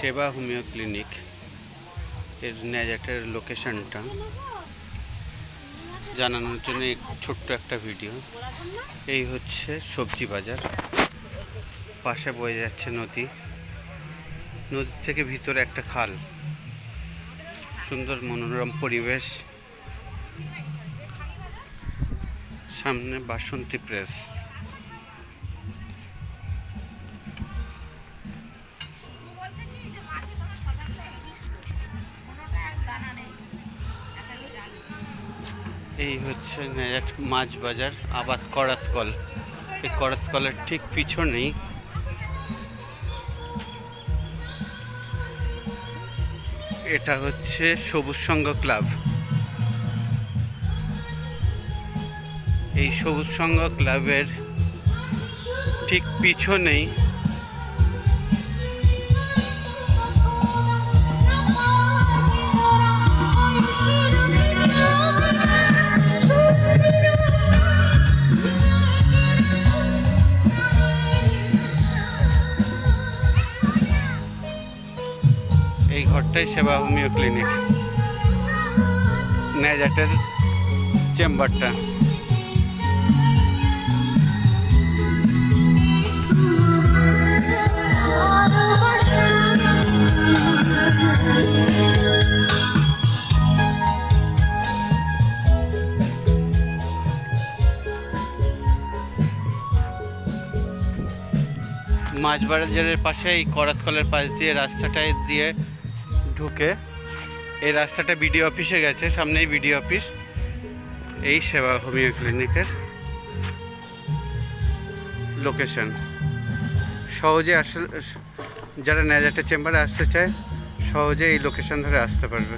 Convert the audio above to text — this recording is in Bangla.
সেবা হোমিও ক্লিনিক এর ন্যাজাটের লোকেশনটা জানানোর জন্য ছোট্ট একটা ভিডিও। এই হচ্ছে সবজি বাজার, পাশে বয়ে যাচ্ছে নদী, নদীর থেকে ভিতরে একটা খাল, সুন্দর মনোরম পরিবেশ, সামনে বাসন্তী প্রেস। এই হচ্ছে ন্যাজাট মাছ বাজার, আবাদ করাতকল। এই করাতকলের ঠিক পিছনেই এটা হচ্ছে সবুজ সংঘ ক্লাব। এই সবুজ সংঘ ক্লাবের ঠিক পিছনেই এই ঘরটাই সেবা হোমিও ক্লিনিক, ন্যাজাটের চেম্বারটা। মাছ বাজারের পাশে এই করাতকলের পাশ দিয়ে রাস্তাটায় দিয়ে ঢুকে, এই রাস্তাটা বিডিও অফিসে গেছে, সামনেই বিডিও অফিস। এই সেবা হোমিও ক্লিনিকের লোকেশন। সহজে আসলে যারা ন্যাজাটের চেম্বারে আসতে চায় সহজে এই লোকেশন ধরে আসতে পারবে।